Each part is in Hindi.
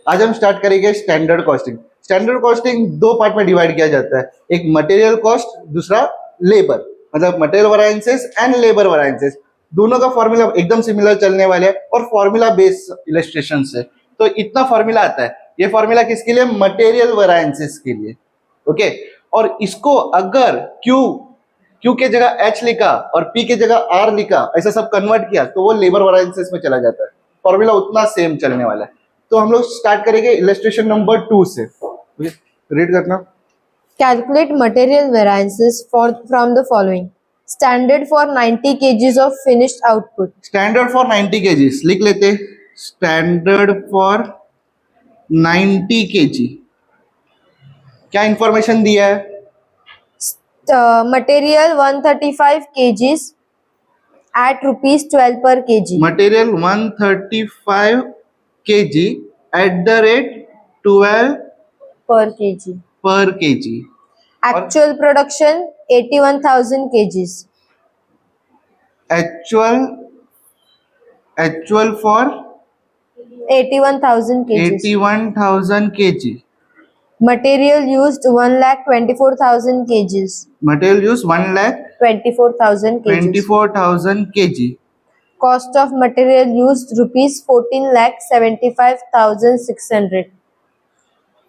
आज हम स्टार्ट करेंगे स्टैंडर्ड कॉस्टिंग। स्टैंडर्ड कॉस्टिंग दो पार्ट में डिवाइड किया जाता है, एक मटेरियल कॉस्ट, दूसरा लेबर, मतलब मटेरियल वैरायंसेस एंड लेबर वैरायंसेस। दोनों का फॉर्मूला एकदम सिमिलर चलने वाले हैं और फॉर्मूला बेस्ड इलस्ट्रेशन से। तो इतना फॉर्मूला आता है, ये फॉर्मूला किसके लिए? मटेरियल वैरायंसेस के लिए। ओके, और इसको अगर क्यू के जगह एच लिखा और पी के जगह आर लिखा, ऐसा सब कन्वर्ट किया तो वो लेबर वैरायंसेस में चला जाता है। फॉर्मूला उतना सेम चलने वाला है। तो हम लोग स्टार्ट करेंगे इलस्ट्रेशन नंबर 2 से। रीड करना। Calculate material variances from the following. Standard for 90 kgs of finished output. Standard for 90 KGs लिख लेते। स्टैंडर्ड फॉर 90 केजी क्या इंफॉर्मेशन दिया है? Material 135 kgs at rupees 12 per kg. Material 135 KG at the rate 12 Per kg. पर KG. Actual production 81,000 kgs. Actual for 81,000 kgs. 81,000 KG. Material used 1,24,000 kgs. Material use 24,000 kgs. 1,24,000 KG. Cost of material used rupees 14,75,600.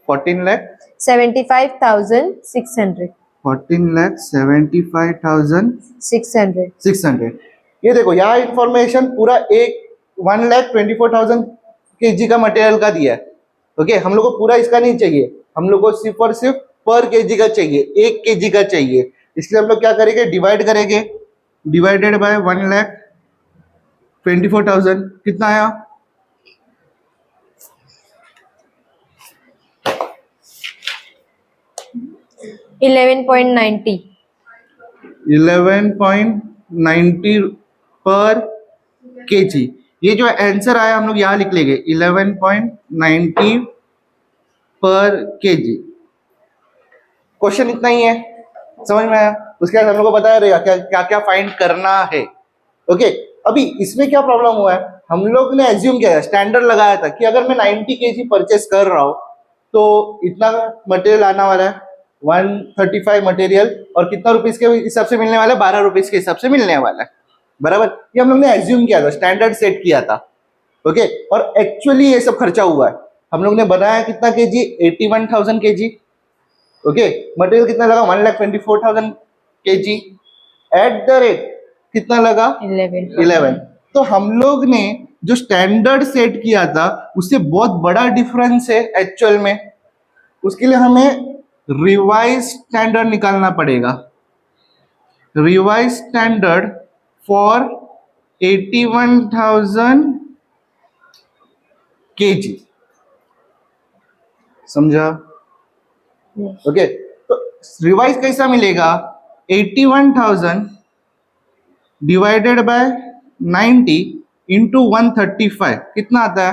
14 lakh 75,600. 14,75,600। 600. ये देखो, यहाँ इंफॉर्मेशन पूरा एक 1,24,000 केजी का मटेरियल का दिया है। ओके, हम लोग को पूरा इसका नहीं चाहिए, हम लोग को सिर्फ और सिर्फ पर केजी का चाहिए, 1 केजी का चाहिए। इसलिए हम लोग क्या करेंगे? डिवाइड करेंगे। डिवाइडेड बाय 1,24,000 कितना आया? 11.90. 11.90 पर केजी। ये जो आंसर आया हम लोग यहाँ लिख लेंगे 11.90 पर केजी। क्वेश्चन इतना ही है, समझ में आया? उसके बाद हम लोग को बताया रहेगा क्या क्या क्या फाइंड करना है। ओके, अभी इसमें क्या प्रॉब्लम हुआ है? हम लोग ने एज्यूम किया, स्टैंडर्ड लगाया था कि अगर मैं 90 केजी परचेस कर रहा हूँ तो इतना मटेरियल आना वाला है, 135 मटेरियल, और कितना रुपीस के हिसाब से मिलने वाला है? 12 रुपीस के हिसाब से मिलने वाला है, बराबर। ये हम लोग ने एज्यूम किया था, स्टैंडर्ड सेट किया था। ओके, और एक्चुअली ये सब खर्चा हुआ है। हम लोग ने बनाया कितना केजी? 81,000 केजी। ओके, मटेरियल कितना लगा? 1,24,000 केजी एट द रेट कितना लगा? 11। तो हम लोग ने जो स्टैंडर्ड सेट किया था उससे बहुत बड़ा डिफरेंस है एक्चुअल में। उसके लिए हमें रिवाइज स्टैंडर्ड निकालना पड़ेगा। रिवाइज स्टैंडर्ड फॉर 81,000 केजी, समझा? ओके, तो रिवाइज कैसा मिलेगा? 81,000 डिवाइडेड बाय 90 इंटू 135 कितना आता है?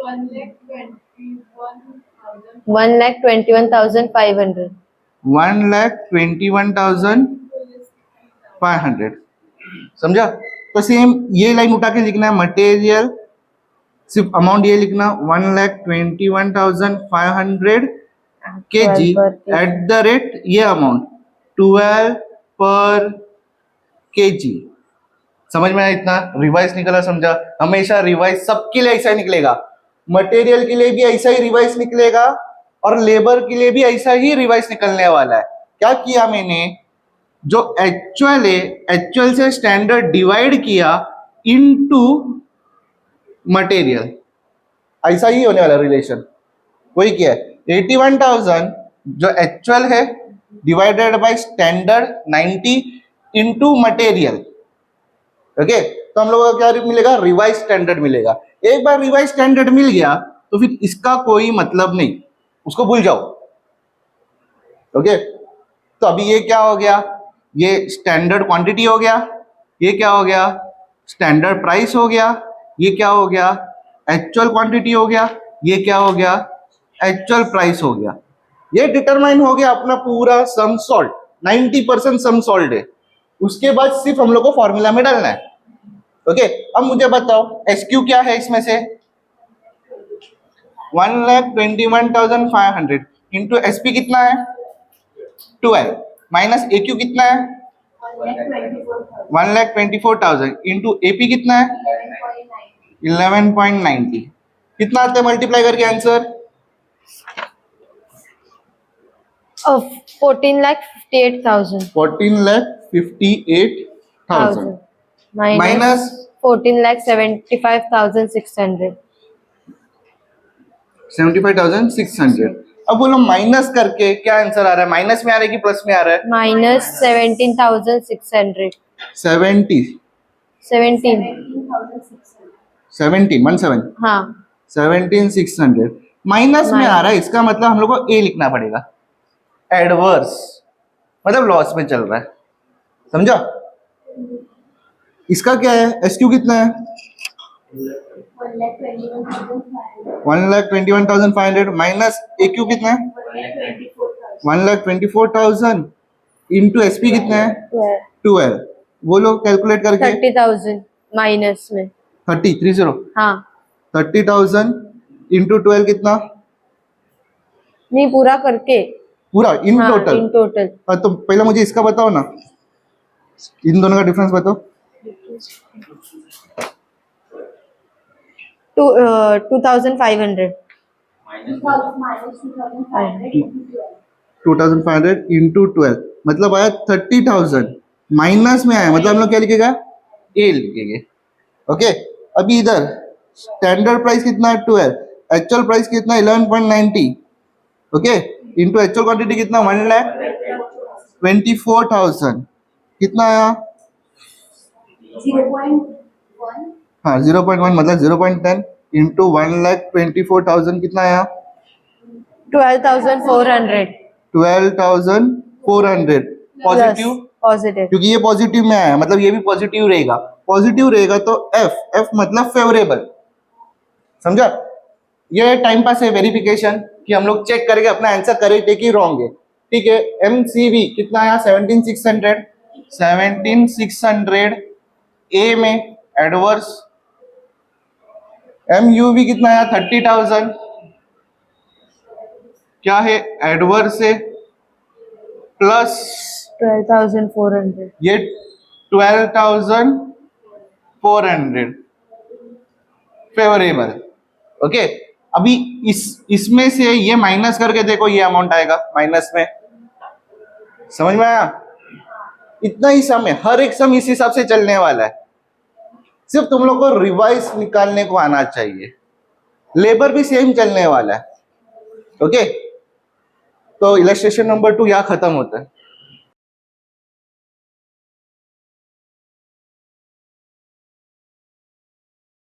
1,21,500. 1,21,500, समझा? तो सेम ये लाइन उठा के लिखना है, मटेरियल सिर्फ अमाउंट ये लिखना 1,21,500 केजी एट द रेट ये अमाउंट 12 पर केजी। समझ में आया? इतना रिवाइज निकला, समझा? हमेशा रिवाइज सबके लिए ऐसा ही निकलेगा, मटेरियल के लिए भी ऐसा ही रिवाइज निकलेगा और लेबर के लिए भी ऐसा ही रिवाइज निकलने वाला है। क्या किया मैंने? जो एक्चुअल है, एक्चुअल से स्टैंडर्ड डिवाइड किया इनटू मटेरियल, ऐसा ही होने वाला रिलेशन। वही किया, 81,000 जो एक्चुअल है divided by standard 90 into material. Okay, तो हम लोगों को क्या मिलेगा? रिवाइज स्टैंडर्ड मिलेगा। एक बार रिवाइज स्टैंडर्ड मिल गया तो फिर इसका कोई मतलब नहीं, उसको भूल जाओ। ओके, तो अभी ये क्या हो गया? ये स्टैंडर्ड क्वांटिटी हो गया, ये क्या हो गया? स्टैंडर्ड प्राइस हो गया, ये क्या हो गया? एक्चुअल क्वांटिटी हो गया, ये क्या हो गया? एक्चुअल प्राइस हो गया। ये डिटरमाइन हो गया अपना पूरा सम सॉल्ट, 90% सम सॉल्ट है। उसके बाद सिर्फ हम लोग को फॉर्मूला में डालना है। ओके, अब मुझे बताओ एसक्यू क्या है इसमें से? 1,21,500 इंटू एसपी कितना है 12 माइनस AQ कितना है 1,24,000 इंटू एपी कितना है 11.90 कितना आता है मल्टीप्लाई करके आंसर 14,58,000 14,58,000 minus 14,75,600 75,600 अब बोलो माइनस करके क्या आंसर आ रहा है माइनस में आ रहा है कि प्लस में आ रहा है minus 17,600 70 17 17 17 हाँ 17,600 माइनस में आ रहा है इसका मतलब हम लोग को ए लिखना पड़ेगा एडवर्स मतलब लॉस में चल रहा है समझा इसका क्या है एसक्यू कितना है 1,21,500 माइनस AQ कितना है 1,24,000 इंटू एसपी कितना है 12 बोलो कैलकुलेट करके 30,000 माइनस में 30 हाँ 30,000 इंटू 12 कितना नहीं पूरा करके पूरा इन हाँ टोटल इन टोटल तो पहले मुझे इसका बताओ ना इन दोनों का डिफरेंस बताओ 2,500 2,500 इंटू 12 मतलब आया 30,000 माइनस में आया मतलब हम लोग क्या लिखेगा ए लिखेंगे ओके अभी इधर स्टैंडर्ड प्राइस कितना है 12 एक्चुअल प्राइस कितना 11.90 ओके इंटू एक्चुअल क्वांटिटी कितना 1,24,000 कितना आया हाँ 0.1 मतलब 0.10 इंटू 1,24,000 कितना आया 12,400 12,400 पॉजिटिव पॉजिटिव क्योंकि ये पॉजिटिव में आया मतलब ये भी पॉजिटिव रहेगा तो एफ मतलब फेवरेबल समझा ये टाइम पास है वेरिफिकेशन कि हम लोग चेक करके अपना आंसर करेक्ट है कि रॉन्ग है ठीक है MCV कितना आया 17,600 ए में एडवर्स MUV कितना आया 30,000 क्या है एडवर्स है प्लस 12,400 ये 12,400 फेवरेबल ओके अभी इसमें से ये माइनस करके देखो ये अमाउंट आएगा माइनस में समझ में आया इतना ही सम है हर एक सम इस हिसाब से चलने वाला है सिर्फ तुम लोग को रिवाइज निकालने को आना चाहिए लेबर भी सेम चलने वाला है ओके तो इलस्ट्रेशन नंबर 2 यहाँ खत्म होता है